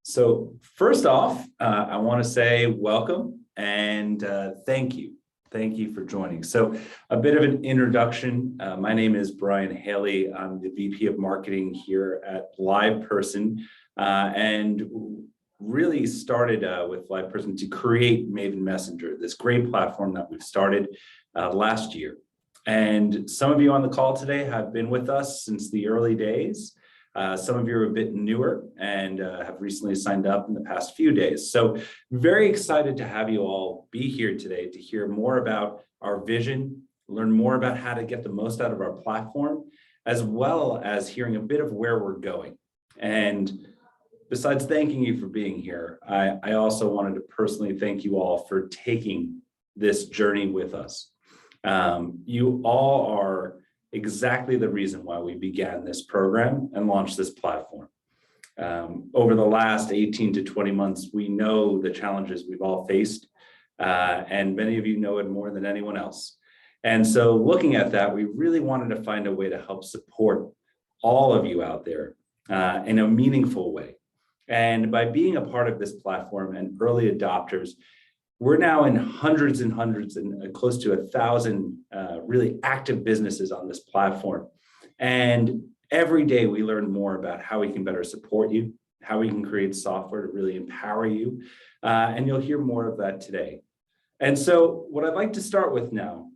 So first off, I want to say welcome and thank you. Thank you for joining. So a bit of an introduction. My name is Brian Haley. I'm the VP of Marketing here at LivePerson and really started with LivePerson to create Maven Messenger, this great platform that we've started last year. And some of you on the call today have been with us since the early days. Some of you are a bit newer and have recently signed up in the past few days. So very excited to have you all be here today to hear more about our vision, learn more about how to get the most out of our platform, as well as hearing a bit of where we're going. And besides thanking you for being here, I also wanted to personally thank you all for taking this journey with us. You all are exactly the reason why we began this program and launched this platform. Over the last 18 to 20 months, we know the challenges we've all faced, and many of you know it more than anyone else. And so looking at that, we really wanted to find a way to help support all of you out there in a meaningful way. And by being a part of this platform and early adopters, we're now in hundreds and hundreds and close to 1,000 really active businesses on this platform. And every day we learn more about how we can better support you, how we can create software to really empower you. And you'll hear more of that today. And so what I'd like to start with now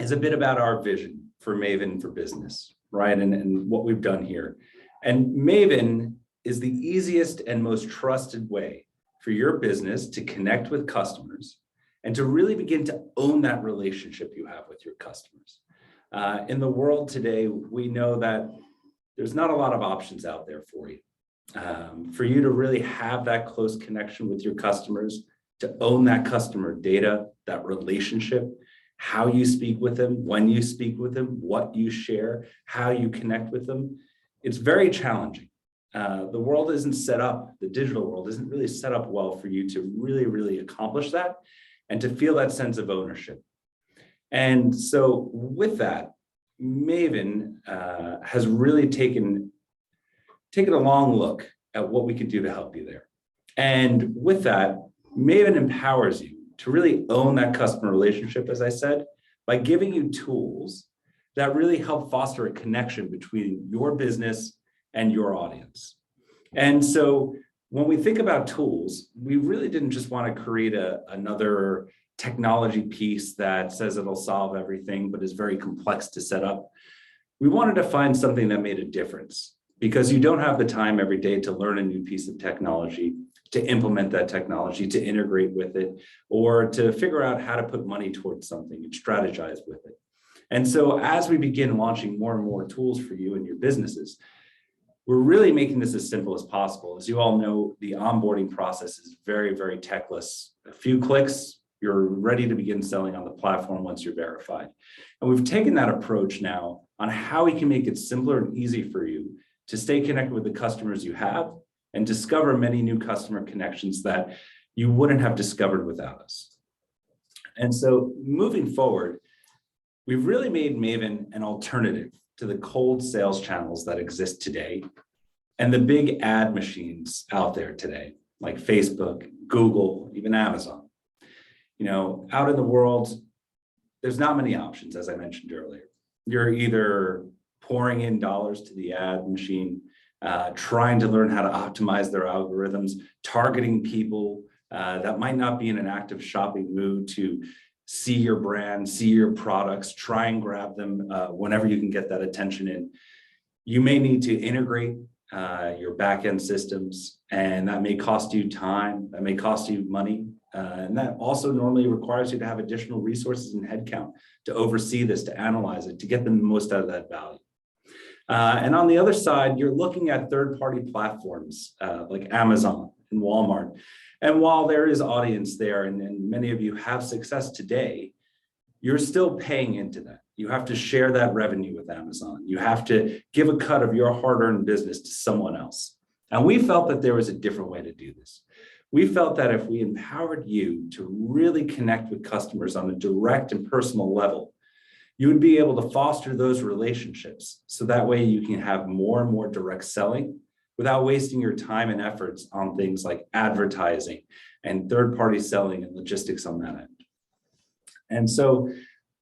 is a bit about our vision for Maven for Business, right? And what we've done here. And Maven is the easiest and most trusted way for your business to connect with customers and to really begin to own that relationship you have with your customers. In the world today, we know that there's not a lot of options out there for you. For you to really have that close connection with your customers, to own that customer data, that relationship, how you speak with them, when you speak with them, what you share, how you connect with them, it's very challenging. The world isn't set up, the digital world isn't really set up well for you to really accomplish that and to feel that sense of ownership. And so with that, Maven has really taken a long look at what we could do to help you there. And with that, Maven empowers you to really own that customer relationship, as I said, by giving you tools that really help foster a connection between your business and your audience. And so when we think about tools, we really didn't just want to create another technology piece that says it'll solve everything, but is very complex to set up. We wanted to find something that made a difference because you don't have the time every day to learn a new piece of technology, to implement that technology, to integrate with it, or to figure out how to put money towards something and strategize with it. And so as we begin launching more and more tools for you and your businesses, we're really making this as simple as possible. As you all know, the onboarding process is very techless. A few clicks, you're ready to begin selling on the platform once you're verified. And we've taken that approach now on how we can make it simpler and easy for you to stay connected with the customers you have and discover many new customer connections that you wouldn't have discovered without us. And so moving forward, we've really made Maven an alternative to the cold sales channels that exist today and the big ad machines out there today, like Facebook, Google, even Amazon. You know, out in the world, there's not many options, as I mentioned earlier. You're either pouring in dollars to the ad machine, trying to learn how to optimize their algorithms, targeting people that might not be in an active shopping mood to see your brand, see your products, try and grab them whenever you can get that attention in. You may need to integrate your back-end systems, and that may cost you time, that may cost you money, and that also normally requires you to have additional resources and headcount to oversee this, to analyze it, to get the most out of that value. And on the other side, you're looking at third-party platforms like Amazon and Walmart. And while there is audience there, and many of you have success today, you're still paying into that. You have to share that revenue with Amazon. You have to give a cut of your hard-earned business to someone else. And we felt that there was a different way to do this. We felt that if we empowered you to really connect with customers on a direct and personal level, you would be able to foster those relationships. So that way you can have more and more direct selling without wasting your time and efforts on things like advertising and third-party selling and logistics on that end. And so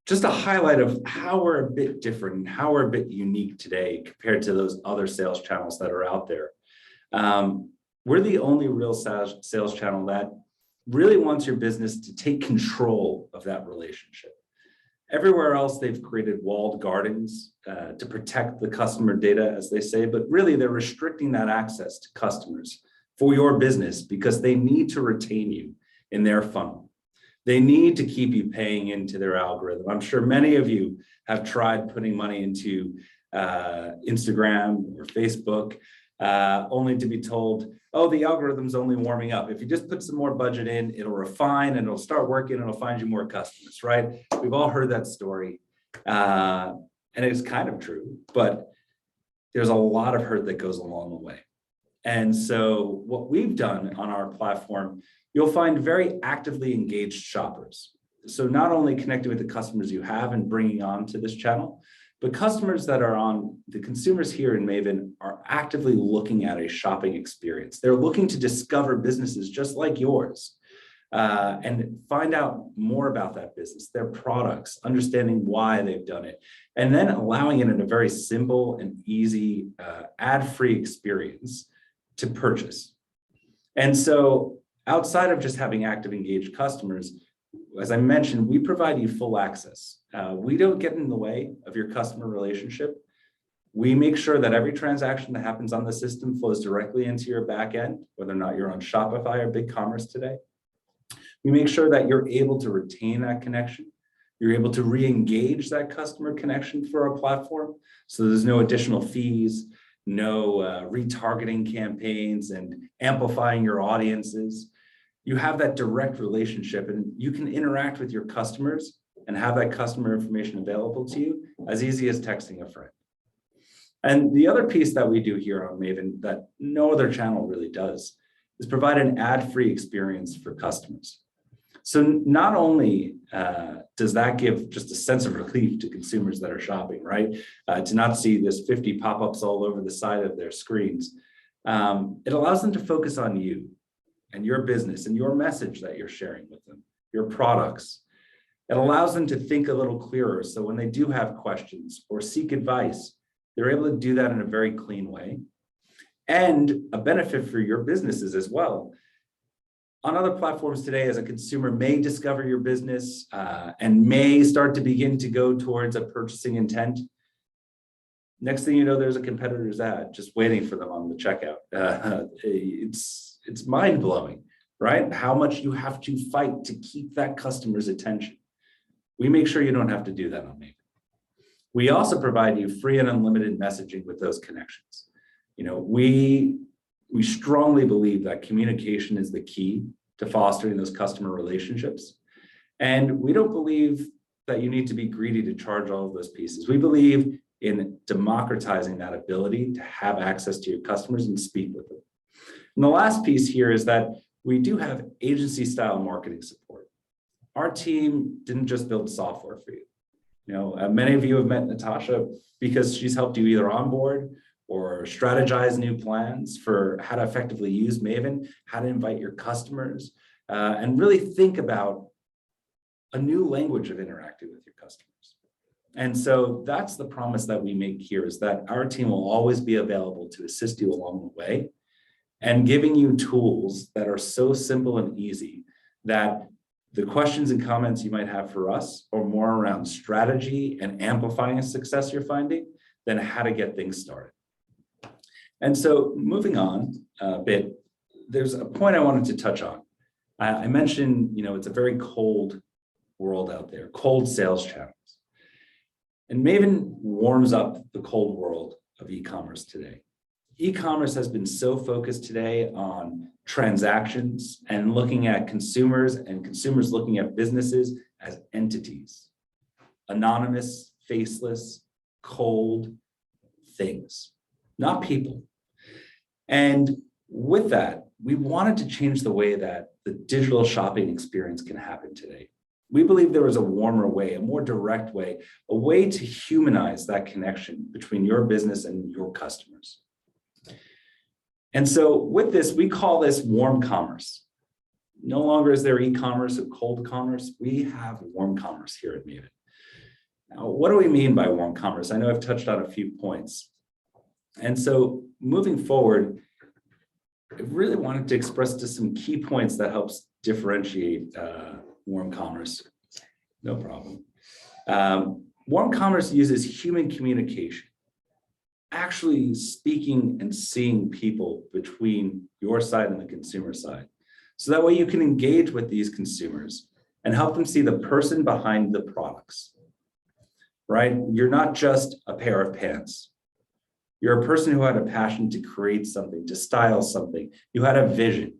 just a highlight of how we're a bit different and how we're a bit unique today compared to those other sales channels that are out there. We're the only real sales channel that really wants your business to take control of that relationship. Everywhere else, they've created walled gardens to protect the customer data, as they say, but really they're restricting that access to customers for your business because they need to retain you in their funnel. They need to keep you paying into their algorithm. I'm sure many of you have tried putting money into Instagram or Facebook, only to be told, oh, the algorithm's only warming up. If you just put some more budget in, it'll refine and it'll start working and it'll find you more customers, right? We've all heard that story. And it's kind of true, but there's a lot of hurt that goes along the way. And so what we've done on our platform, you'll find very actively engaged shoppers. So not only connecting with the customers you have and bringing on to this channel, but customers that are on, the consumers here in Maven are actively looking at a shopping experience. They're looking to discover businesses just like yours and find out more about that business, their products, understanding why they've done it, and then allowing it in a very simple and easy ad-free experience to purchase. And so outside of just having active engaged customers, as I mentioned, we provide you full access. We don't get in the way of your customer relationship. We make sure that every transaction that happens on the system flows directly into your back end, whether or not you're on Shopify or BigCommerce today. We make sure that you're able to retain that connection. You're able to re-engage that customer connection for our platform. So there's no additional fees, no retargeting campaigns and amplifying your audiences. You have that direct relationship and you can interact with your customers and have that customer information available to you as easy as texting a friend. And the other piece that we do here on Maven that no other channel really does is provide an ad-free experience for customers. So not only does that give just a sense of relief to consumers that are shopping, right? To not see this 50 pop-ups all over the side of their screens, it allows them to focus on you and your business and your message that you're sharing with them, your products. It allows them to think a little clearer. So when they do have questions or seek advice, they're able to do that in a very clean way. And a benefit for your businesses as well. On other platforms today, as a consumer may discover your business and may start to begin to go towards a purchasing intent. Next thing you know, there's a competitor's ad just waiting for them on the checkout. It's mind-blowing, right? How much you have to fight to keep that customer's attention. We make sure you don't have to do that on Maven. We also provide you free and unlimited messaging with those connections. You know, we strongly believe that communication is the key to fostering those customer relationships. And we don't believe that you need to be greedy to charge all of those pieces. We believe in democratizing that ability to have access to your customers and speak with them. And the last piece here is that we do have agency-style marketing support. Our team didn't just build software for you. You know, many of you have met Natasha because she's helped you either onboard or strategize new plans for how to effectively use Maven, how to invite your customers, and really think about a new language of interacting with your customers. And so that's the promise that we make here, is that our team will always be available to assist you along the way and giving you tools that are so simple and easy that the questions and comments you might have for us are more around strategy and amplifying a success you're finding than how to get things started. And so moving on a bit, there's a point I wanted to touch on. I mentioned, you know, it's a very cold world out there, cold sales channels. And Maven warms up the cold world of e-commerce today. E-commerce has been so focused today on transactions and looking at consumers and consumers looking at businesses as entities, anonymous, faceless, cold things, not people. And with that, we wanted to change the way that the digital shopping experience can happen today. We believe there is a warmer way, a more direct way, a way to humanize that connection between your business and your customers. And so with this, we call this warm commerce. No longer is there e-commerce or cold commerce. We have warm commerce here at Maven. Now, what do we mean by warm commerce? I know I've touched on a few points. And so moving forward, I really wanted to express just some key points that helps differentiate warm commerce. No problem. Warm commerce uses human communication, actually speaking and seeing people between your side and the consumer side. So that way you can engage with these consumers and help them see the person behind the products, right? You're not just a pair of pants. You're a person who had a passion to create something, to style something. You had a vision.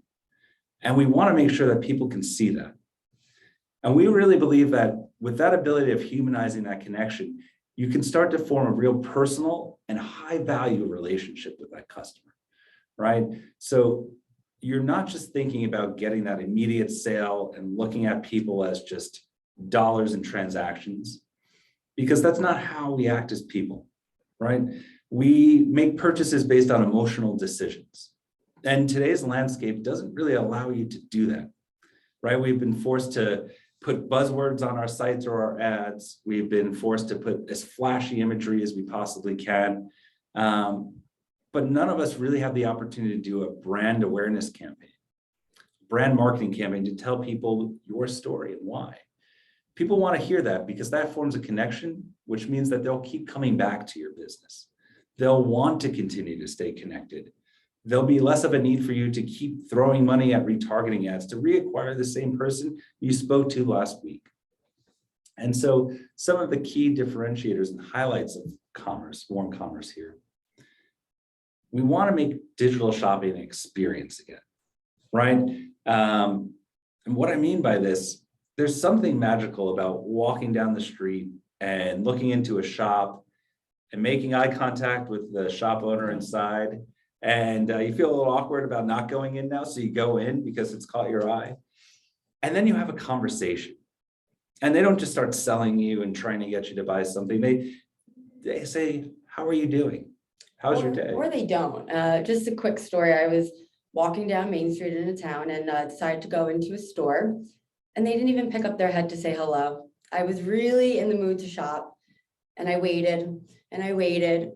And we want to make sure that people can see that. And we really believe that with that ability of humanizing that connection, you can start to form a real personal and high value relationship with that customer, right? So you're not just thinking about getting that immediate sale and looking at people as just dollars and transactions, because that's not how we act as people, right? We make purchases based on emotional decisions. And today's landscape doesn't really allow you to do that, right? We've been forced to put buzzwords on our sites or our ads. We've been forced to put as flashy imagery as we possibly can. But none of us really have the opportunity to do a brand awareness campaign, brand marketing campaign to tell people your story and why. People want to hear that because that forms a connection, which means that they'll keep coming back to your business. They'll want to continue to stay connected. There'll be less of a need for you to keep throwing money at retargeting ads to reacquire the same person you spoke to last week. And so some of the key differentiators and highlights of commerce, warm commerce here. We want to make digital shopping an experience again, right? And what I mean by this, there's something magical about walking down the street and looking into a shop and making eye contact with the shop owner inside. And you feel a little awkward about not going in now, so you go in because it's caught your eye. And then you have a conversation. And they don't just start selling you and trying to get you to buy something. They say, how are you doing? How's your day? Or they don't. Just a quick story. I was walking down Main Street in a town and decided to go into a store. And they didn't even pick up their head to say hello. I was really in the mood to shop. And I waited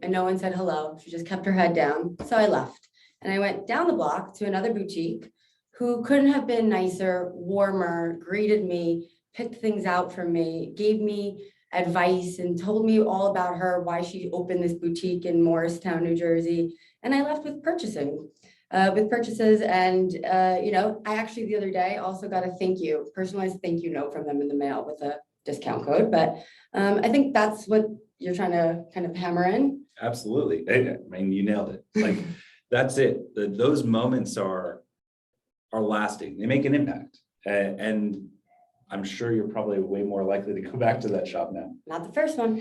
and no one said hello. She just kept her head down. So I left and I went down the block to another boutique who couldn't have been nicer, warmer, greeted me, picked things out for me, gave me advice and told me all about her, why she opened this boutique in Morristown, New Jersey. And I left with purchases. And, I actually the other day also got a personalized thank you note from them in the mail with a discount code. But I think that's what you're trying to kind of hammer in. Absolutely. I mean, you nailed it. Like, that's it. Those moments are lasting. They make an impact. And I'm sure you're probably way more likely to go back to that shop now. Not the first one.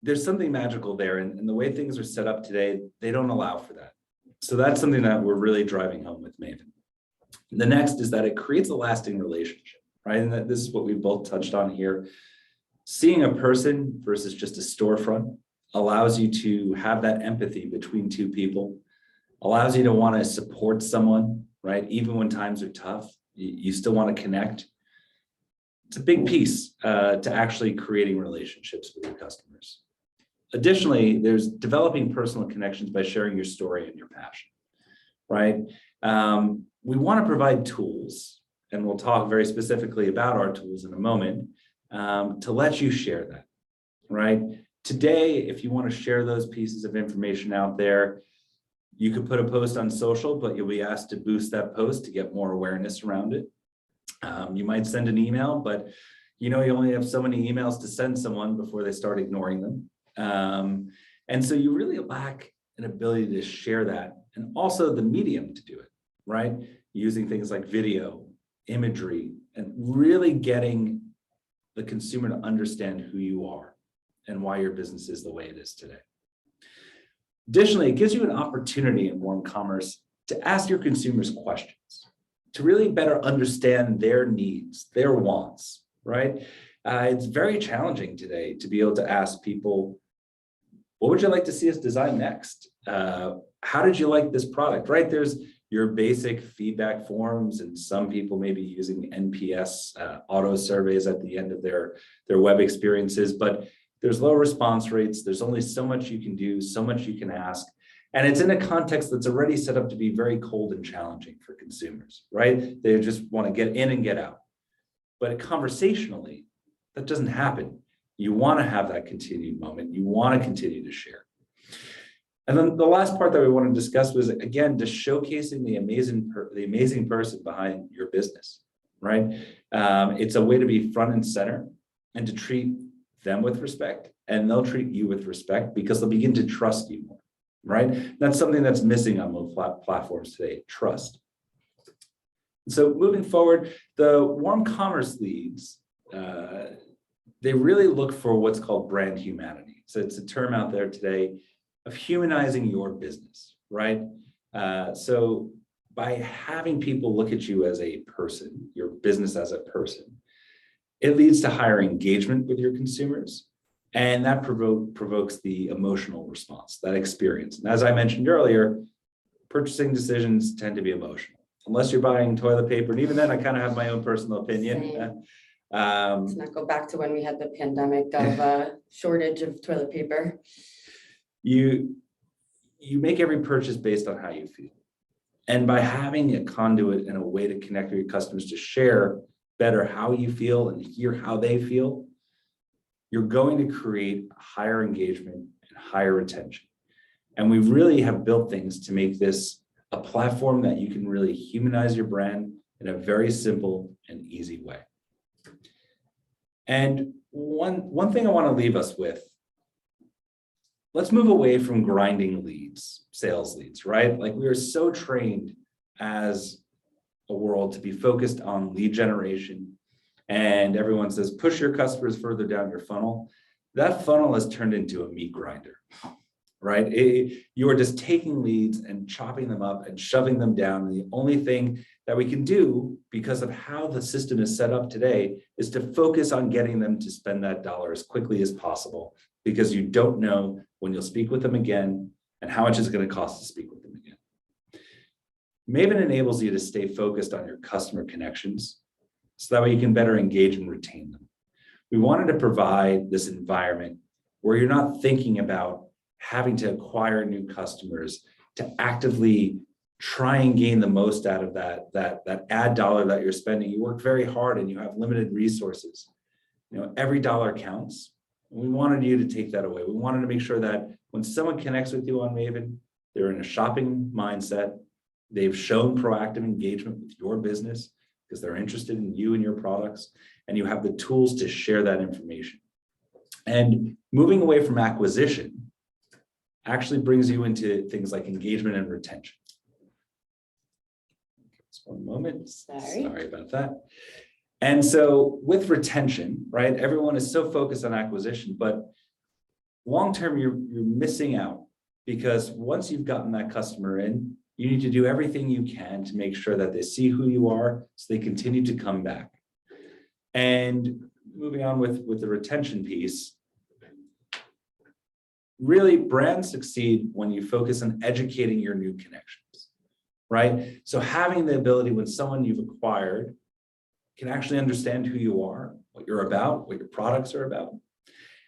There's something magical there. And the way things are set up today, they don't allow for that. So that's something that we're really driving home with Maven. The next is that it creates a lasting relationship, right? And this is what we both touched on here. Seeing a person versus just a storefront allows you to have that empathy between two people, allows you to want to support someone, right? Even when times are tough, you still want to connect. It's a big piece to actually creating relationships with your customers. Additionally, there's developing personal connections by sharing your story and your passion, right? We want to provide tools, and we'll talk very specifically about our tools in a moment, to let you share that, right? Today, if you want to share those pieces of information out there, you could put a post on social, but you'll be asked to boost that post to get more awareness around it. You might send an email, but you only have so many emails to send someone before they start ignoring them. And so you really lack an ability to share that, and also the medium to do it, right? Using things like video, imagery, and really getting the consumer to understand who you are and why your business is the way it is today. Additionally, it gives you an opportunity in warm commerce to ask your consumers questions, to really better understand their needs, their wants, right? It's very challenging today to be able to ask people, What would you like to see us design next? How did you like this product, right? There's your basic feedback forms, and some people may be using NPS auto surveys at the end of their web experiences, but there's low response rates. There's only so much you can do, so much you can ask. And it's in a context that's already set up to be very cold and challenging for consumers, right? They just want to get in and get out. But conversationally, that doesn't happen. You want to have that continued moment. You want to continue to share. And then the last part that we want to discuss was, again, just showcasing the amazing person behind your business, right? It's a way to be front and center and to treat them with respect, and they'll treat you with respect because they'll begin to trust you more, right? That's something that's missing on most platforms today, trust. So moving forward, the warm commerce leads, they really look for what's called brand humanity. So it's a term out there today of humanizing your business, right? So by having people look at you as a person, your business as a person, it leads to higher engagement with your consumers, and that provokes the emotional response, that experience. And as I mentioned earlier, purchasing decisions tend to be emotional, unless you're buying toilet paper. And even then, I kind of have my own personal opinion. Let's not go back to when we had the pandemic of shortage of toilet paper. You make every purchase based on how you feel. And by having a conduit and a way to connect with your customers to share better how you feel and hear how they feel, you're going to create higher engagement and higher retention. And we really have built things to make this a platform that you can really humanize your brand in a very simple and easy way. And one thing I want to leave us with, let's move away from grinding leads, sales leads, right? Like, we are so trained as a world to be focused on lead generation, and everyone says, push your customers further down your funnel. That funnel has turned into a meat grinder, right? You are just taking leads and chopping them up and shoving them down. And the only thing that we can do, because of how the system is set up today, is to focus on getting them to spend that dollar as quickly as possible, because you don't know when you'll speak with them again and how much it's going to cost to speak with them again. Maven enables you to stay focused on your customer connections, so that way you can better engage and retain them. We wanted to provide this environment where you're not thinking about having to acquire new customers, to actively try and gain the most out of that ad dollar that you're spending. You work very hard and you have limited resources. Every dollar counts. We wanted you to take that away. We wanted to make sure that when someone connects with you on Maven, they're in a shopping mindset. They've shown proactive engagement with your business because they're interested in you and your products, and you have the tools to share that information. And moving away from acquisition actually brings you into things like engagement and retention. Just one moment. Sorry about that. And so with retention, right, everyone is so focused on acquisition, but long-term, you're missing out, because once you've gotten that customer in, you need to do everything you can to make sure that they see who you are, so they continue to come back. And moving on with the retention piece, really, brands succeed when you focus on educating your new connections, right? So having the ability, when someone you've acquired can actually understand who you are, what you're about, what your products are about,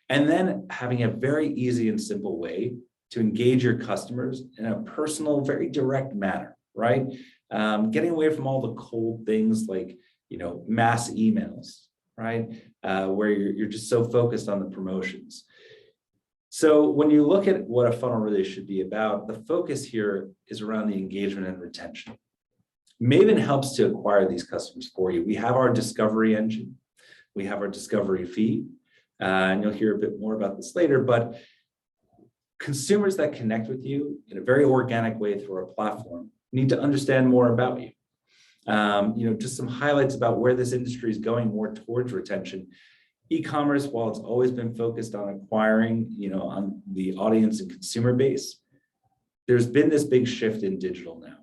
and then having a very easy and simple way to engage your customers in a personal, very direct manner, right? Getting away from all the cold things like, mass emails, right? Where you're just so focused on the promotions. So when you look at what a funnel really should be about, the focus here is around the engagement and retention. Maven helps to acquire these customers for you. We have our discovery engine. We have our discovery feed, and you'll hear a bit more about this later, but consumers that connect with you in a very organic way through our platform need to understand more about you. Just some highlights about where this industry is going more towards retention. E-commerce, while it's always been focused on acquiring, on the audience and consumer base, there's been this big shift in digital now,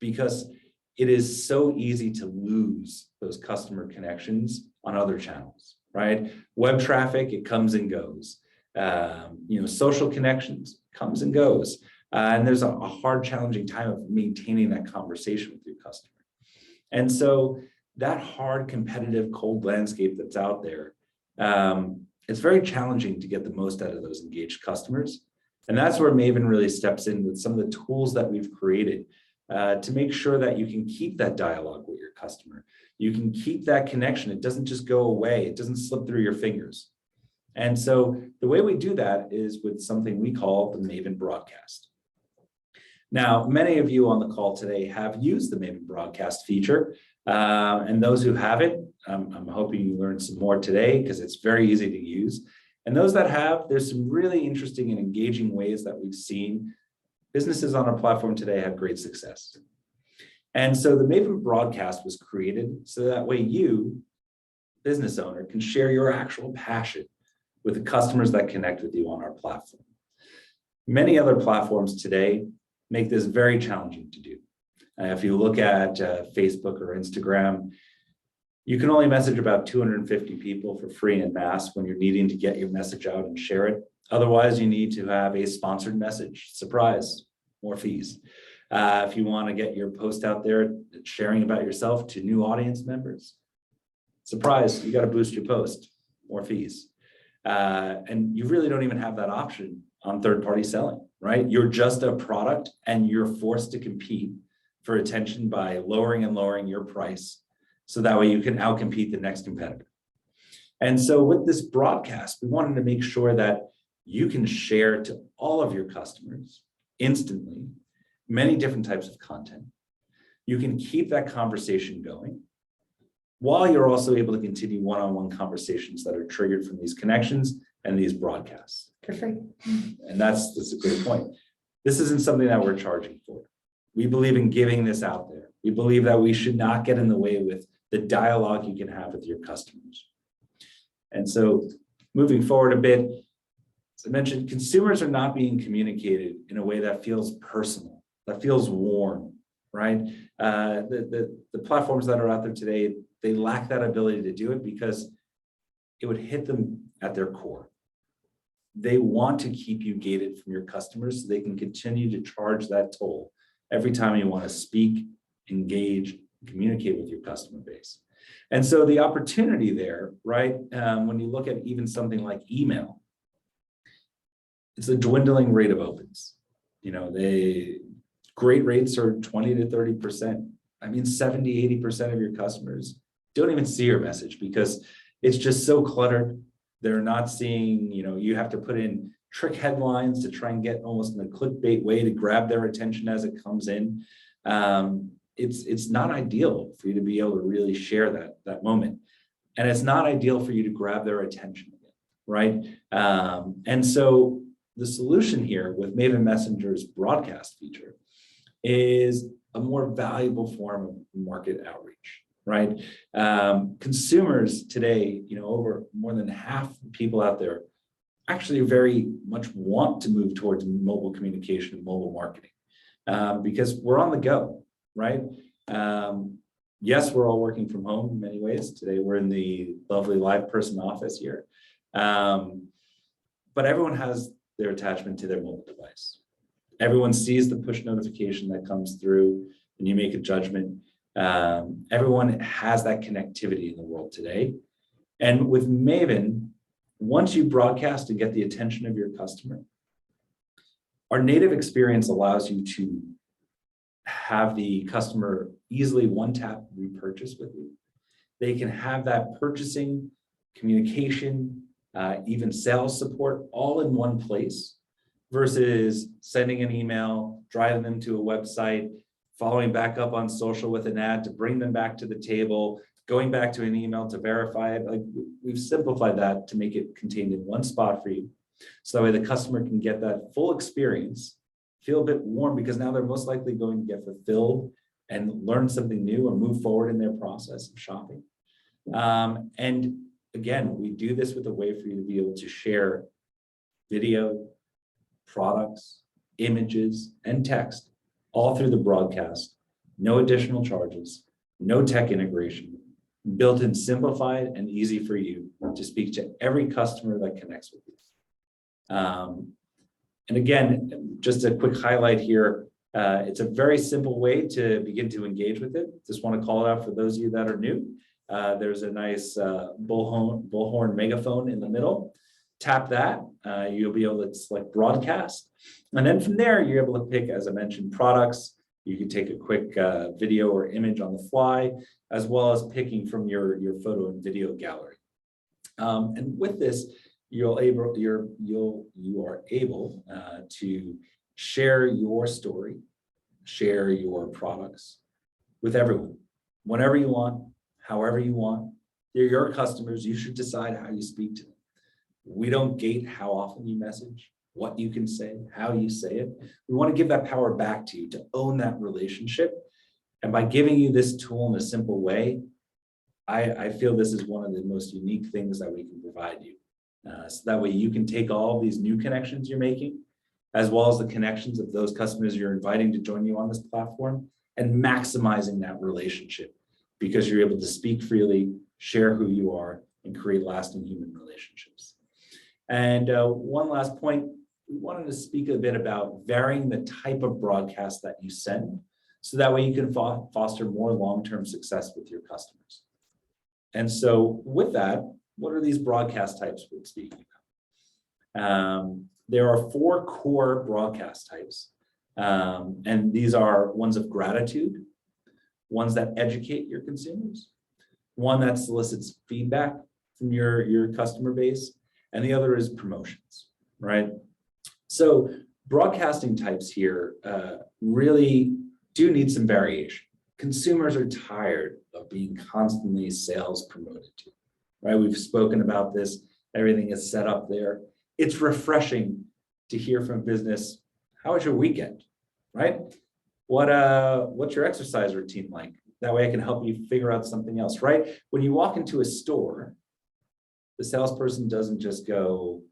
because it is so easy to lose those customer connections on other channels, right? Web traffic, it comes and goes. Social connections comes and goes. And there's a hard, challenging time of maintaining that conversation with your customer. And so that hard, competitive, cold landscape that's out there, it's very challenging to get the most out of those engaged customers. And that's where Maven really steps in with some of the tools that we've created to make sure that you can keep that dialogue with your customer. You can keep that connection. It doesn't just go away. It doesn't slip through your fingers. And so the way we do that is with something we call the Maven broadcast. Now, many of you on the call today have used the Maven broadcast feature. And those who haven't, I'm hoping you learned some more today because it's very easy to use. And those that have, there's some really interesting and engaging ways that we've seen businesses on our platform today have great success. And so the Maven broadcast was created so that way you, business owner, can share your actual passion with the customers that connect with you on our platform. Many other platforms today make this very challenging to do. If you look at Facebook or Instagram, you can only message about 250 people for free en masse when you're needing to get your message out and share it. Otherwise, you need to have a sponsored message. Surprise, more fees. If you want to get your post out there sharing about yourself to new audience members, surprise, you got to boost your post, more fees. And you really don't even have that option on third-party selling, right? You're just a product and you're forced to compete for attention by lowering and lowering your price. So that way you can outcompete the next competitor. And so with this broadcast, we wanted to make sure that you can share to all of your customers instantly many different types of content. You can keep that conversation going while you're also able to continue one-on-one conversations that are triggered from these connections and these broadcasts. For free. And that's a great point. This isn't something that we're charging for. We believe in giving this out there. We believe that we should not get in the way with the dialogue you can have with your customers. And so moving forward a bit, as I mentioned, consumers are not being communicated in a way that feels personal, that feels warm, right? The platforms that are out there today, they lack that ability to do it because it would hit them at their core. They want to keep you gated from your customers so they can continue to charge that toll every time you want to speak, engage, communicate with your customer base. And so the opportunity there, right, when you look at even something like email, it's a dwindling rate of opens. Great rates are 20 to 30%. I mean, 70, 80% of your customers don't even see your message because it's just so cluttered. They're not seeing, you have to put in trick headlines to try and get almost in a clickbait way to grab their attention as it comes in. It's not ideal for you to be able to really share that moment. And it's not ideal for you to grab their attention again, right? And so the solution here with Maven Messenger's broadcast feature is a more valuable form of market outreach, right? Consumers today, over more than half the people out there actually very much want to move towards mobile communication and mobile marketing because we're on the go, right? Yes, we're all working from home in many ways. Today, we're in the lovely live person office here. But everyone has their attachment to their mobile device. Everyone sees the push notification that comes through and you make a judgment. Everyone has that connectivity in the world today. And with Maven, once you broadcast and get the attention of your customer, our native experience allows you to have the customer easily one-tap repurchase with you. They can have that purchasing, communication, even sales support all in one place versus sending an email, driving them to a website, following back up on social with an ad to bring them back to the table, going back to an email to verify it. Like we've simplified that to make it contained in one spot for you. So that way the customer can get that full experience, feel a bit warm because now they're most likely going to get fulfilled and learn something new and move forward in their process of shopping. And again, we do this with a way for you to be able to share video, products, images, and text all through the broadcast. No additional charges, no tech integration, built in simplified and easy for you to speak to every customer that connects with you. And again, just a quick highlight here. It's a very simple way to begin to engage with it. Just want to call it out for those of you that are new. There's a nice bullhorn megaphone in the middle. Tap that, you'll be able to select broadcast. And then from there, you're able to pick, as I mentioned, products. You can take a quick video or image on the fly, as well as picking from your photo and video gallery. And with this, you are able to share your story, share your products with everyone, whenever you want, however you want. They're your customers. You should decide how you speak to them. We don't gate how often you message, what you can say, how you say it. We want to give that power back to you to own that relationship. And by giving you this tool in a simple way, I feel this is one of the most unique things that we can provide you. So that way you can take all these new connections you're making, as well as the connections of those customers you're inviting to join you on this platform, and maximizing that relationship because you're able to speak freely, share who you are, and create lasting human relationships. And one last point, we wanted to speak a bit about varying the type of broadcast that you send, so that way you can foster more long-term success with your customers. And so with that, what are these broadcast types we're speaking about? There are 4 core broadcast types, and these are ones of gratitude, ones that educate your consumers, one that solicits feedback from your customer base, and the other is promotions, right? So broadcasting types here really do need some variation. Consumers are tired of being constantly sales promoted to, right? We've spoken about this, everything is set up there. It's refreshing to hear from business, how was your weekend, right? What's your exercise routine like? That way I can help you figure out something else, right? When you walk into a store, the salesperson doesn't just go,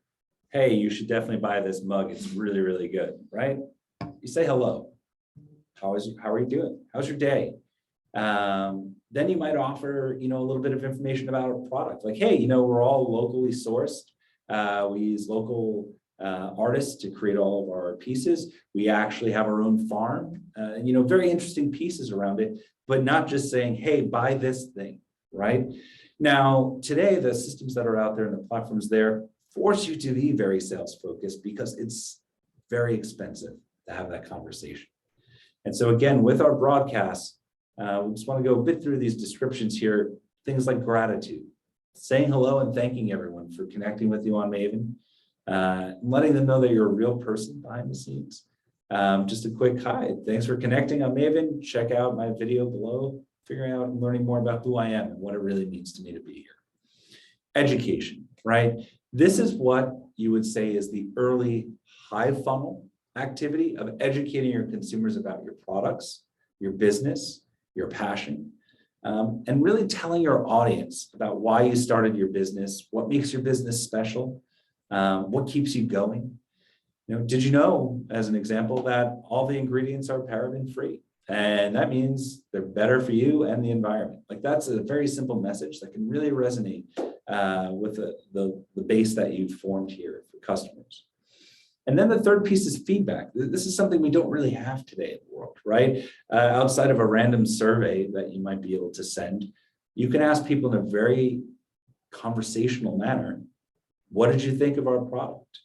hey, you should definitely buy this mug, it's really, really good, right? You say hello. How are you doing? How's your day? Then you might offer, a little bit of information about our product. Like, hey, we're all locally sourced. We use local artists to create all of our pieces. We actually have our own farm, very interesting pieces around it, but not just saying, hey, buy this thing, right? Now, today, the systems that are out there and the platforms there force you to be very sales focused because it's very expensive to have that conversation. And so again, with our broadcasts, we just want to go a bit through these descriptions here, things like gratitude, saying hello and thanking everyone for connecting with you on Maven, letting them know that you're a real person behind the scenes. Just a quick hi, thanks for connecting on Maven. Check out my video below, figuring out and learning more about who I am and what it really means to me to be here. Education, right? This is what you would say is the early high funnel activity of educating your consumers about your products, your business, your passion, and really telling your audience about why you started your business, what makes your business special, what keeps you going. Did you know, as an example, that all the ingredients are paraben free? And that means they're better for you and the environment. Like, that's a very simple message that can really resonate with the base that you've formed here for customers. And then the third piece is feedback. This is something we don't really have today in the world, right? Outside of a random survey that you might be able to send, you can ask people in a very conversational manner, what did you think of our product?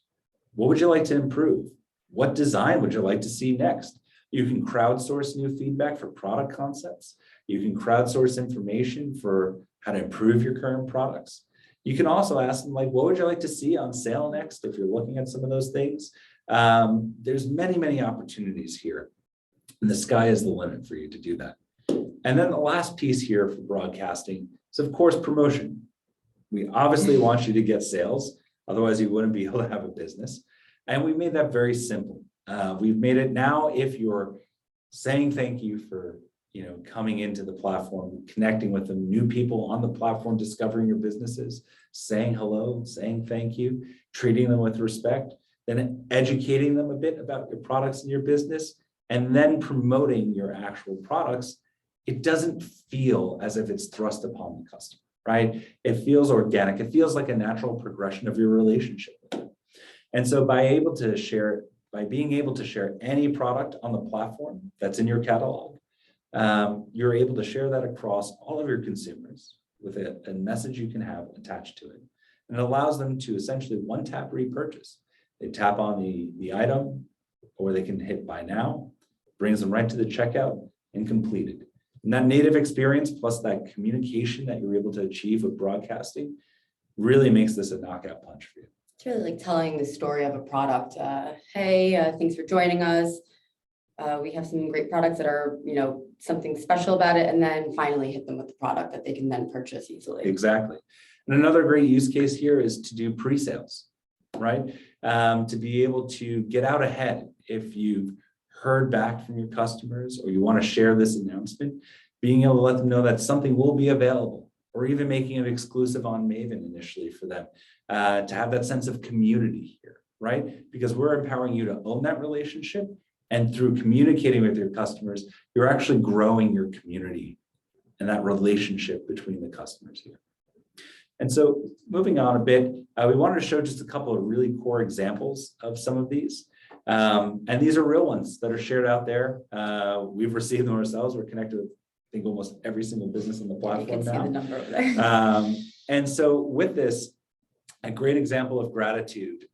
What would you like to improve? What design would you like to see next? You can crowdsource new feedback for product concepts. You can crowdsource information for how to improve your current products. You can also ask them, like, what would you like to see on sale next if you're looking at some of those things? There's many, many opportunities here, and the sky is the limit for you to do that. And then the last piece here for broadcasting is, of course, promotion. We obviously want you to get sales, otherwise you wouldn't be able to have a business. And we made that very simple. We've made it now, if you're saying thank you for coming into the platform, connecting with them, new people on the platform, discovering your businesses, saying hello, saying thank you, treating them with respect, then educating them a bit about your products and your business, and then promoting your actual products. It doesn't feel as if it's thrust upon the customer, right? It feels organic. It feels like a natural progression of your relationship with them. And so by being able to share any product on the platform that's in your catalog, you're able to share that across all of your consumers with a message you can have attached to it. And it allows them to essentially one-tap repurchase. They tap on the item, or they can hit buy now, brings them right to the checkout and completed. And that native experience plus that communication that you're able to achieve with broadcasting really makes this a knockout punch for you. It's really like telling the story of a product. Hey, thanks for joining us. We have some great products that are, something special about it, and then finally hit them with the product that they can then purchase easily. Exactly. And another great use case here is to do pre-sales, right? To be able to get out ahead if you've heard back from your customers or you want to share this announcement, being able to let them know that something will be available, or even making it exclusive on Maven initially for them, to have that sense of community here, right? Because we're empowering you to own that relationship, and through communicating with your customers, you're actually growing your community and that relationship between the customers here. And so moving on a bit, we wanted to show just a couple of really core examples of some of these. And these are real ones that are shared out there. We've received them ourselves. We're connected with, I think, almost every single business on the platform now. You can see the number over there. And so with this, a great example of gratitude.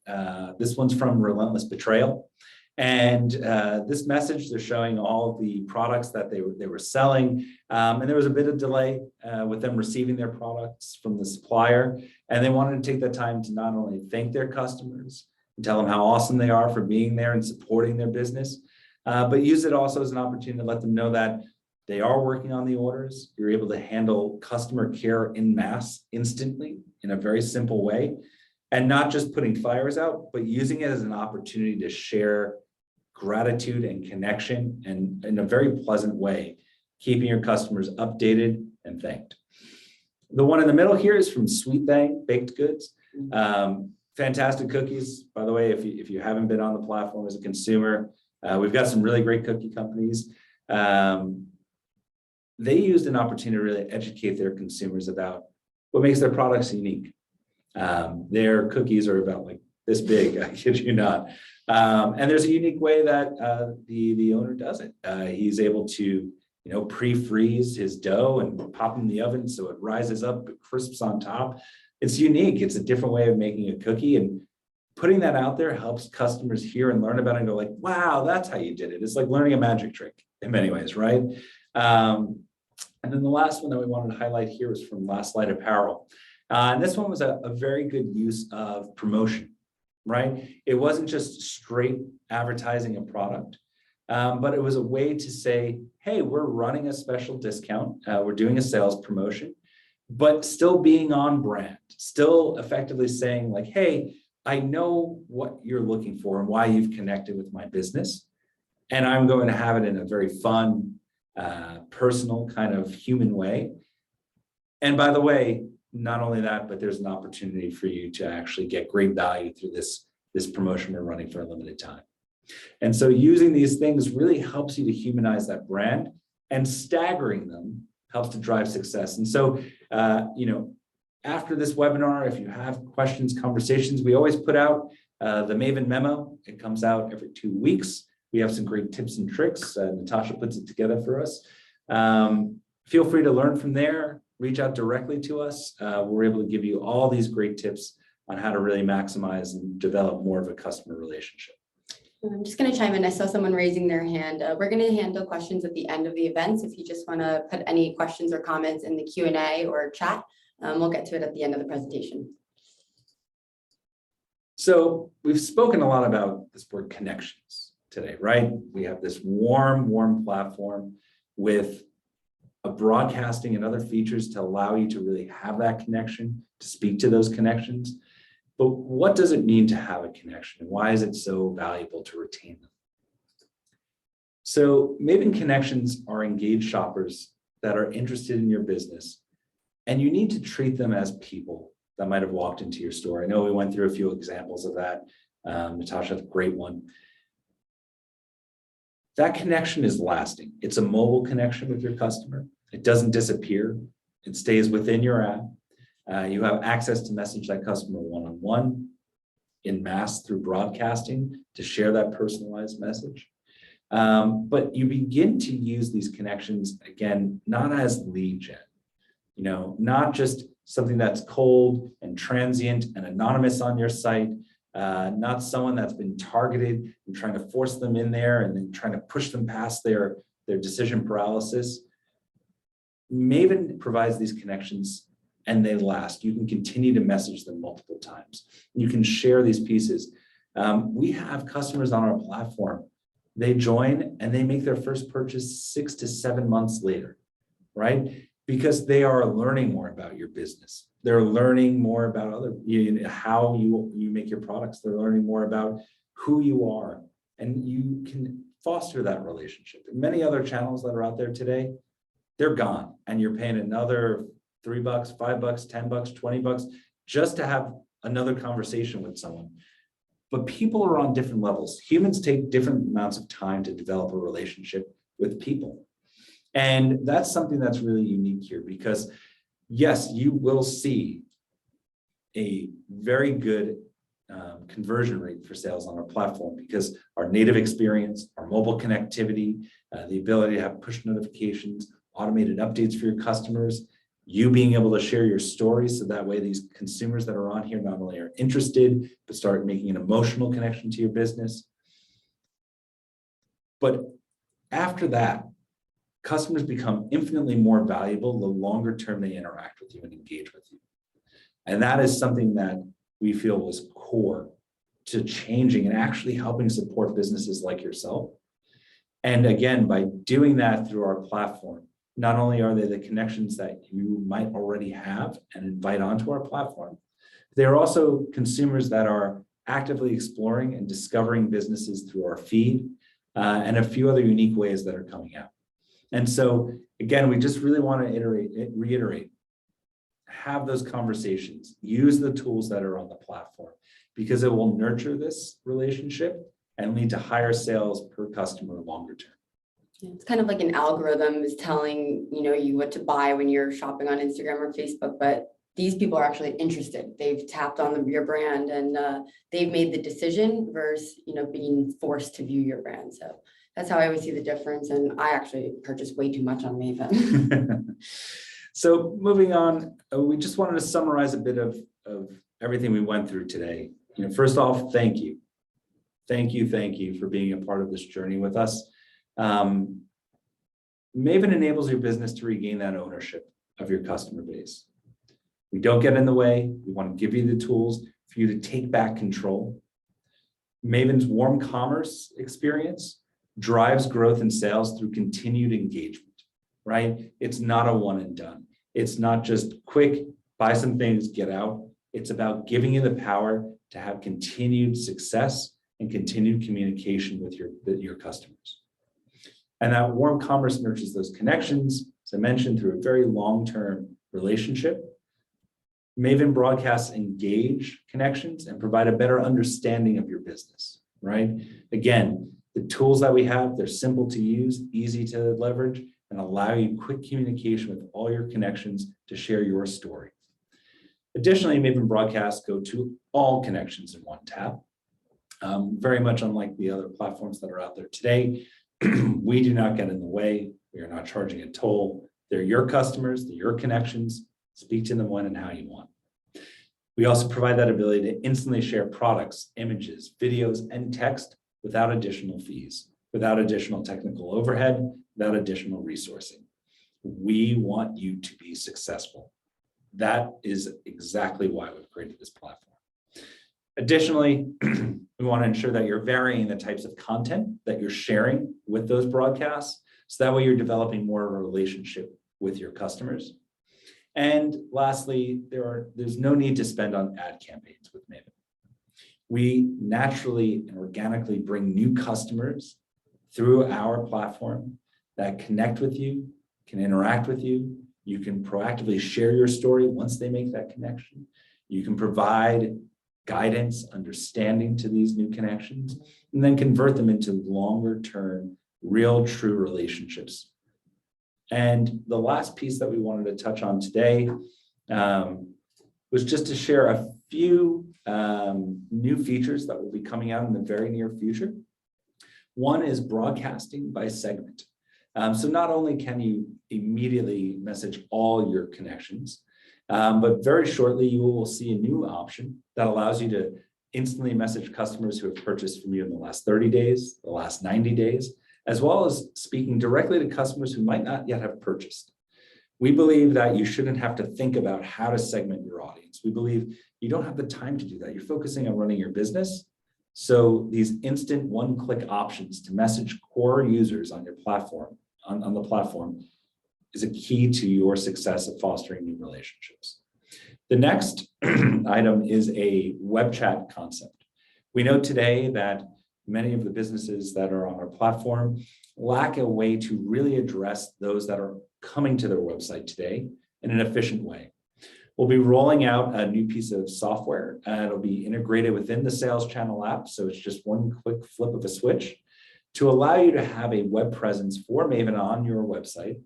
This one's from Relentless Betrayal. And this message, they're showing all of the products that they were selling. And there was a bit of delay with them receiving their products from the supplier. And they wanted to take that time to not only thank their customers and tell them how awesome they are for being there and supporting their business, but use it also as an opportunity to let them know that they are working on the orders. You're able to handle customer care en masse instantly in a very simple way. And not just putting fires out, but using it as an opportunity to share gratitude and connection, and in a very pleasant way, keeping your customers updated and thanked. The one in the middle here is from Sweet Thang Baked Goods. Fantastic cookies. By the way, if you haven't been on the platform as a consumer, we've got some really great cookie companies. They used an opportunity to really educate their consumers about what makes their products unique. Their cookies are about like this big, I kid you not. And there's a unique way that the owner does it. He's able to, pre-freeze his dough and pop in the oven so it rises up, it crisps on top. It's unique. It's a different way of making a cookie, and putting that out there helps customers hear and learn about it and go like, wow, that's how you did it. It's like learning a magic trick in many ways, right? And then the last one that we wanted to highlight here is from Last Light Apparel. And this one was a very good use of promotion, right? It wasn't just straight advertising a product, but it was a way to say, hey, we're running a special discount. We're doing a sales promotion, but still being on brand, still effectively saying like, hey, I know what you're looking for and why you've connected with my business. And I'm going to have it in a very fun, personal kind of human way. And by the way, not only that, but there's an opportunity for you to actually get great value through this promotion we're running for a limited time. And so using these things really helps you to humanize that brand, and staggering them helps to drive success. And so, after this webinar, if you have questions, conversations, we always put out the Maven memo. It comes out every 2 weeks. We have some great tips and tricks. Natasha puts it together for us. Feel free to learn from there. Reach out directly to us. We're able to give you all these great tips on how to really maximize and develop more of a customer relationship. I'm just going to chime in. I saw someone raising their hand. We're going to handle questions at the end of the event. So if you just want to put any questions or comments in the Q&A or chat, we'll get to it at the end of the presentation. So we've spoken a lot about this word connections today, right? We have this warm platform with a broadcasting and other features to allow you to really have that connection, to speak to those connections. But what does it mean to have a connection, and why is it so valuable to retain them? So Maven connections are engaged shoppers that are interested in your business, and you need to treat them as people that might have walked into your store. I know we went through a few examples of that. Natasha, a great one. That connection is lasting. It's a mobile connection with your customer. It doesn't disappear. It stays within your app. You have access to message that customer one-on-one. in mass through broadcasting to share that personalized message. But you begin to use these connections, again, not as lead gen, not just something that's cold and transient and anonymous on your site, not someone that's been targeted and trying to force them in there and then trying to push them past their decision paralysis. Maven provides these connections and they last. You can continue to message them multiple times. You can share these pieces. We have customers on our platform. They join and they make their first purchase 6 to 7 months later, right? Because they are learning more about your business. They're learning more about how you make your products. They're learning more about who you are, and you can foster that relationship. And many other channels that are out there today, they're gone, and you're paying another $3, $5, $10, $20 just to have another conversation with someone. But people are on different levels. Humans take different amounts of time to develop a relationship with people. And that's something that's really unique here because, yes, you will see a very good conversion rate for sales on our platform because our native experience, our mobile connectivity, the ability to have push notifications, automated updates for your customers, you being able to share your story so that way these consumers that are on here not only are interested, but start making an emotional connection to your business. But after that, customers become infinitely more valuable the longer term they interact with you and engage with you. And that is something that we feel was core to changing and actually helping support businesses like yourself. And again, by doing that through our platform, not only are they the connections that you might already have and invite onto our platform, they are also consumers that are actively exploring and discovering businesses through our feed and a few other unique ways that are coming out. And so, again, we just really want to reiterate, have those conversations, use the tools that are on the platform because it will nurture this relationship and lead to higher sales per customer longer term. It's kind of like an algorithm is telling you what to buy when you're shopping on Instagram or Facebook, but these people are actually interested. They've tapped on your brand and they've made the decision versus being forced to view your brand. So that's how I always see the difference. And I actually purchase way too much on Maven. So moving on, we just wanted to summarize a bit of everything we went through today. First off, thank you. Thank you for being a part of this journey with us. Maven enables your business to regain that ownership of your customer base. We don't get in the way. We want to give you the tools for you to take back control. Maven's warm commerce experience drives growth in sales through continued engagement, right? It's not a one and done. It's not just quick, buy some things, get out. It's about giving you the power to have continued success and continued communication with your customers. And that warm commerce nurtures those connections, as I mentioned, through a very long-term relationship. Maven broadcasts engage connections and provide a better understanding of your business, right? Again, the tools that we have, they're simple to use, easy to leverage, and allow you quick communication with all your connections to share your story. Additionally, Maven broadcasts go to all connections in one tap. Very much unlike the other platforms that are out there today, we do not get in the way. We are not charging a toll. They're your customers, they're your connections. Speak to them when and how you want. We also provide that ability to instantly share products, images, videos, and text without additional fees, without additional technical overhead, without additional resourcing. We want you to be successful. That is exactly why we've created this platform. Additionally, we want to ensure that you're varying the types of content that you're sharing with those broadcasts, so that way you're developing more of a relationship with your customers. And lastly, there's no need to spend on ad campaigns with Maven. We naturally and organically bring new customers through our platform that connect with you, can interact with you. You can proactively share your story once they make that connection. You can provide guidance, understanding to these new connections, and then convert them into longer term, real, true relationships. And the last piece that we wanted to touch on today was just to share a few new features that will be coming out in the very near future. One is broadcasting by segment. So not only can you immediately message all your connections, but very shortly you will see a new option that allows you to instantly message customers who have purchased from you in the last 30 days, the last 90 days, as well as speaking directly to customers who might not yet have purchased. We believe that you shouldn't have to think about how to segment your audience. We believe you don't have the time to do that. You're focusing on running your business. So these instant one-click options to message core users on your platform, on the platform, is a key to your success of fostering new relationships. The next item is a web chat concept. We know today that many of the businesses that are on our platform lack a way to really address those that are coming to their website today in an efficient way. We'll be rolling out a new piece of software, and it'll be integrated within the sales channel app. So it's just one quick flip of a switch to allow you to have a web presence for Maven on your website.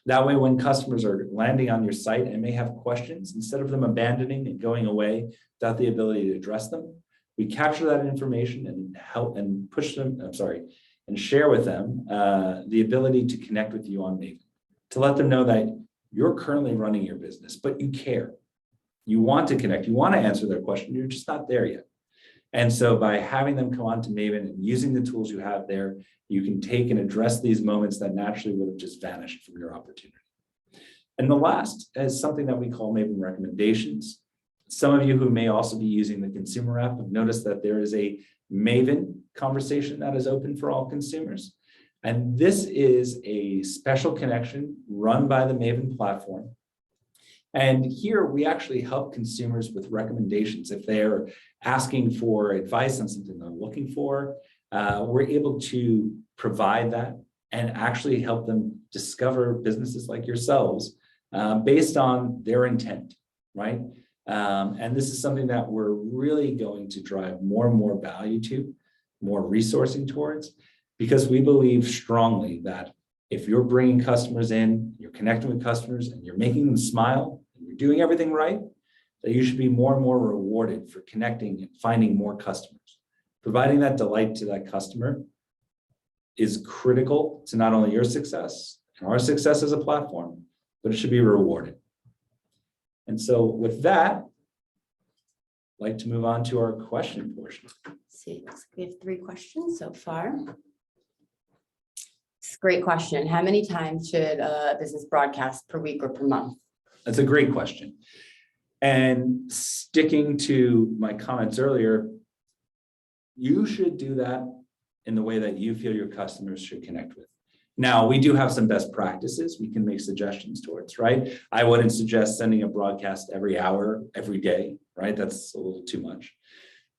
That way, when customers are landing on your site and may have questions, instead of them abandoning and going away without the ability to address them, we capture that information and help and push them, and share with them the ability to connect with you on Maven, to let them know that you're currently running your business, but you care. You want to connect, you want to answer their question, you're just not there yet. And so by having them come on to Maven and using the tools you have there, you can take and address these moments that naturally would have just vanished from your opportunity. And the last is something that we call Maven recommendations. Some of you who may also be using the consumer app have noticed that there is a Maven conversation that is open for all consumers. And this is a special connection run by the Maven platform. And here we actually help consumers with recommendations. If they're asking for advice on something they're looking for, we're able to provide that and actually help them discover businesses like yourselves based on their intent, right? And this is something that we're really going to drive more and more value to, more resourcing towards, because we believe strongly that if you're bringing customers in, you're connecting with customers, and you're making them smile, and you're doing everything right, that you should be more and more rewarded for connecting and finding more customers. Providing that delight to that customer is critical to not only your success and our success as a platform, but it should be rewarded. And so with that, I'd like to move on to our question portion. Let's see, we have 3 questions so far. It's a great question. How many times should a business broadcast per week or per month? That's a great question. And sticking to my comments earlier, you should do that in the way that you feel your customers should connect with. Now, we do have some best practices we can make suggestions towards, right? I wouldn't suggest sending a broadcast every hour, every day, right? That's a little too much.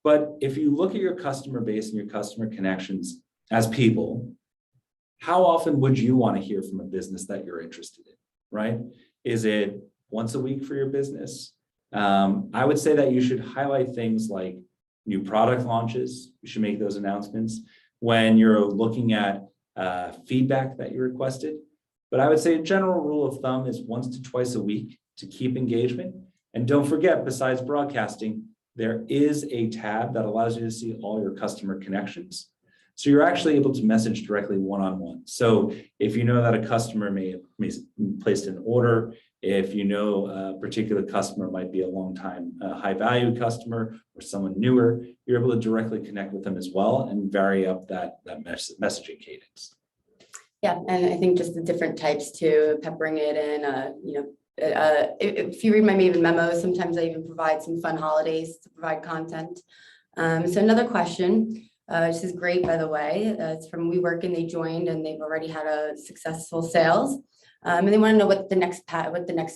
But if you look at your customer base and your customer connections as people, how often would you want to hear from a business that you're interested in, right? Is it once a week for your business? I would say that you should highlight things like new product launches. You should make those announcements when you're looking at feedback that you requested. But I would say a general rule of thumb is once to twice a week to keep engagement. And don't forget, besides broadcasting, there is a tab that allows you to see all your customer connections. So you're actually able to message directly one-on-one. So if you know that a customer may have placed an order, if you know a particular customer might be a long-time high-value customer or someone newer, you're able to directly connect with them as well and vary up that messaging cadence. Yeah, and I think just the different types too, peppering it in, if you read my Maven memos, sometimes I even provide some fun holidays to provide content. So another question. This is great, by the way. It's from WeWork, and they joined, and they've already had a successful sales, and they want to know what the next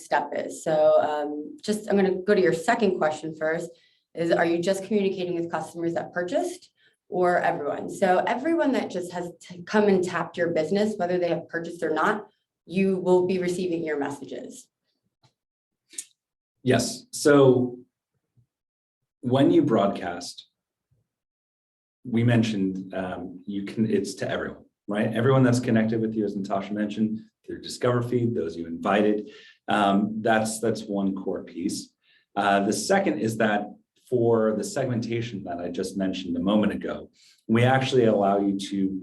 step is. So, I'm going to go to your second question first. Are you just communicating with customers that purchased, or everyone? So everyone that just has come and tapped your business, whether they have purchased or not, you will be receiving your messages. Yes. So when you broadcast, we mentioned it's to everyone, right? Everyone that's connected with you, as Natasha mentioned, through Discover feed, those you invited. That's one core piece. The second is that for the segmentation that I just mentioned a moment ago, we actually allow you to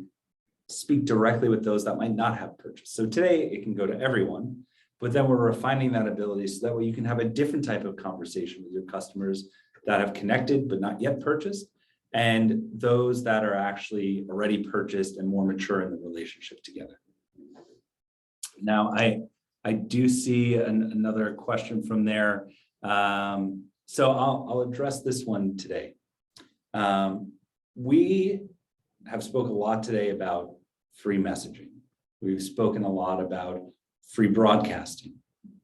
speak directly with those that might not have purchased. So today it can go to everyone, but then we're refining that ability so that way you can have a different type of conversation with your customers that have connected but not yet purchased, and those that are actually already purchased and more mature in the relationship together. Now, I do see another question from there. So I'll address this one today. We have spoken a lot today about free messaging. We've spoken a lot about free broadcasting.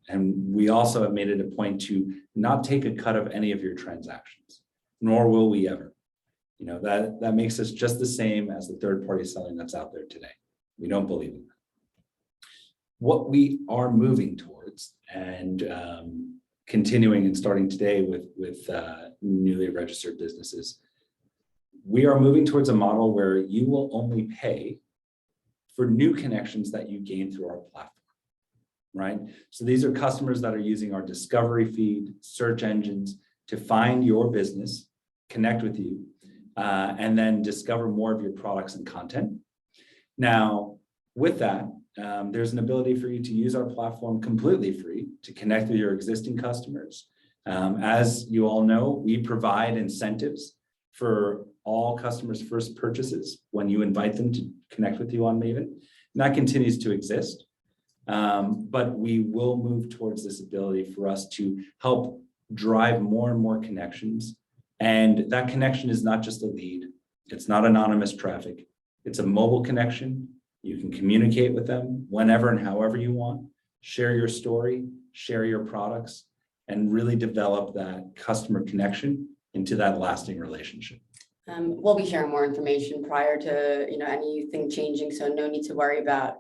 And we also have made it a point to not take a cut of any of your transactions, nor will we ever. You know, that makes us just the same as the third-party selling that's out there today. We don't believe in that. What we are moving towards and continuing and starting today with newly registered businesses, we are moving towards a model where you will only pay for new connections that you gain through our platform, right? So these are customers that are using our discovery feed, search engines to find your business, connect with you, and then discover more of your products and content. Now, with that, there's an ability for you to use our platform completely free to connect with your existing customers. As you all know, we provide incentives for all customers' first purchases when you invite them to connect with you on Maven. And that continues to exist. But we will move towards this ability for us to help drive more and more connections. And that connection is not just a lead. It's not anonymous traffic. It's a mobile connection. You can communicate with them whenever and however you want, share your story, share your products, and really develop that customer connection into that lasting relationship. We'll be sharing more information prior to anything changing, so no need to worry about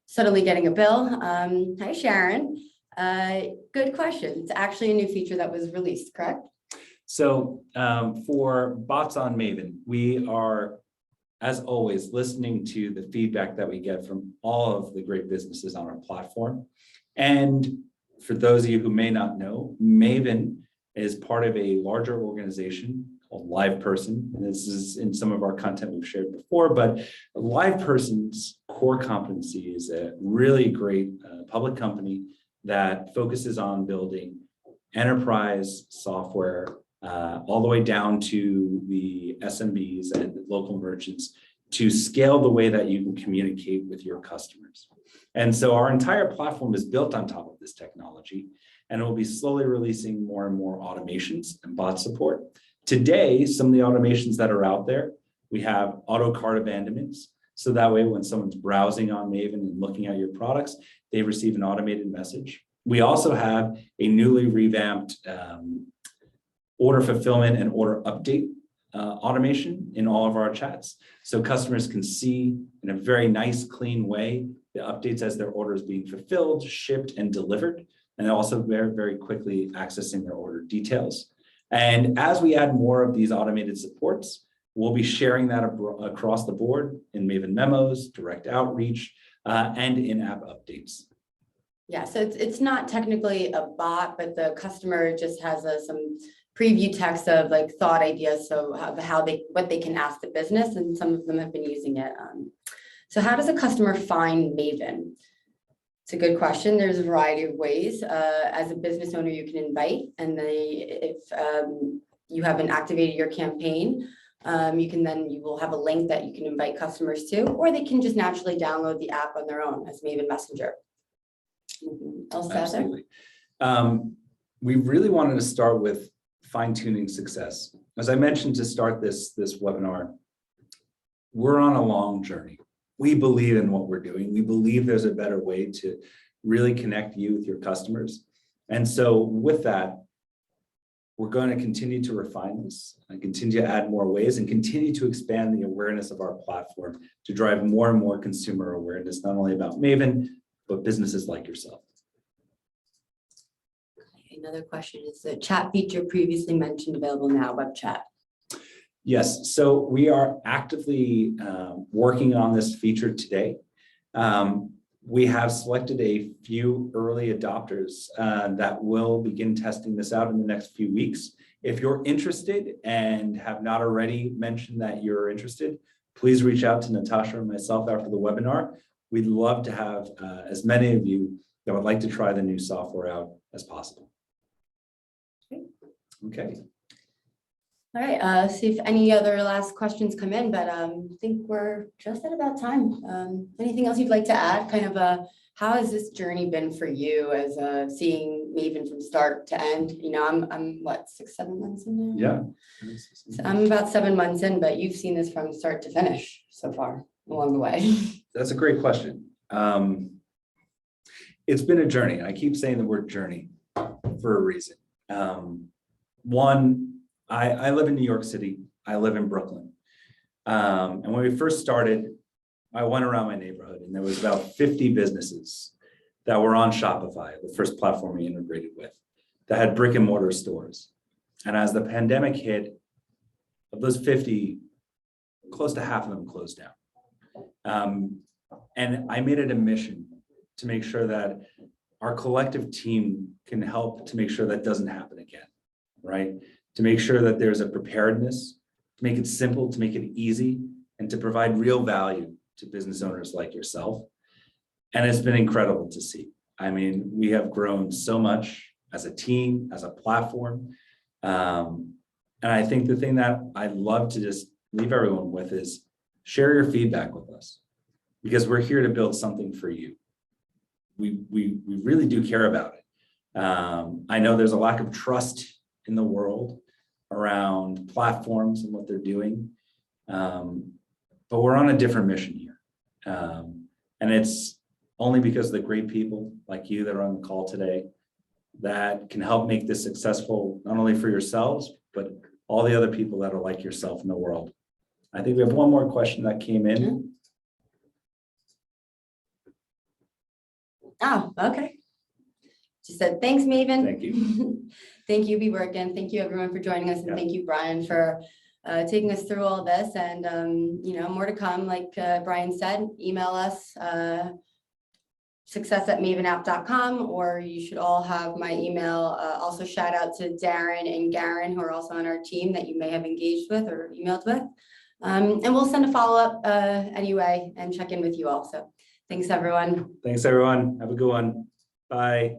suddenly getting a bill. Hi, Sharon. Good question. It's actually a new feature that was released, correct? So for bots on Maven, we are, as always, listening to the feedback that we get from all of the great businesses on our platform. And for those of you who may not know, Maven is part of a larger organization called LivePerson. And this is in some of our content we've shared before, but LivePerson's core competency is a really great public company that focuses on building enterprise software all the way down to the SMBs and the local merchants to scale the way that you can communicate with your customers. And so our entire platform is built on top of this technology, and it will be slowly releasing more and more automations and bot support. Today, some of the automations that are out there, we have auto cart abandonments. So that way, when someone's browsing on Maven and looking at your products, they receive an automated message. We also have a newly revamped order fulfillment and order update automation in all of our chats. So customers can see in a very nice, clean way the updates as their order is being fulfilled, shipped, and delivered, and also very, very quickly accessing their order details. And as we add more of these automated supports, we'll be sharing that across the board in Maven memos, direct outreach, and in-app updates. Yeah, so it's not technically a bot, but the customer just has some preview text of like thought ideas, so what they can ask the business, and some of them have been using it. So how does a customer find Maven? It's a good question. There's a variety of ways. As a business owner, you can invite, and if you haven't activated your campaign, you will have a link that you can invite customers to, or they can just naturally download the app on their own as Maven Messenger. Absolutely. We really wanted to start with fine-tuning success. As I mentioned to start this webinar, we're on a long journey. We believe in what we're doing. We believe there's a better way to really connect you with your customers. And so with that, we're going to continue to refine this and continue to add more ways and continue to expand the awareness of our platform to drive more and more consumer awareness, not only about Maven, but businesses like yourself. Another question is the chat feature previously mentioned available now, web chat. Yes, so we are actively working on this feature today. we have selected a few early adopters that will begin testing this out in the next few weeks. If you're interested and have not already mentioned that you're interested, please reach out to Natasha or myself after the webinar. We'd love to have as many of you that would like to try the new software out as possible. Okay. All right, see if any other last questions come in, but I think we're just at about time. Anything else you'd like to add? Kind of how has this journey been for you as seeing Maven from start to end? You know, I'm what, 6-7 months in now? Yeah. So I'm about 7 months in, but you've seen this from start to finish so far along the way. That's a great question. It's been a journey. I keep saying the word journey for a reason. One, I live in New York City. I live in Brooklyn. And when we first started, I went around my neighborhood and there was about 50 businesses that were on Shopify, the first platform we integrated with, that had brick and mortar stores. And as the pandemic hit, of those 50, close to half of them closed down. And I made it a mission to make sure that our collective team can help to make sure that doesn't happen again, right? To make sure that there's a preparedness, to make it simple, to make it easy, and to provide real value to business owners like yourself. And it's been incredible to see. I mean, we have grown so much as a team, as a platform. And I think the thing that I'd love to just leave everyone with is share your feedback with us, because we're here to build something for you. We really do care about it. I know there's a lack of trust in the world around platforms and what they're doing. But we're on a different mission here. And it's only because of the great people like you that are on the call today that can help make this successful, not only for yourselves, but all the other people that are like yourself in the world. I think we have one more question that came in. Oh, okay. She said, thanks, Maven. Thank you. Thank you, Beworkin. Thank you, everyone, for joining us. And thank you, Brian, for taking us through all this. And, you know, more to come. Like Brian said, email us, success@mavenapp.com, or you should all have my email. Also, shout out to Darren and Garen, who are also on our team that you may have engaged with or emailed with. And we'll send a follow-up anyway and check in with you all. So thanks, everyone. Thanks, everyone. Have a good one. Bye.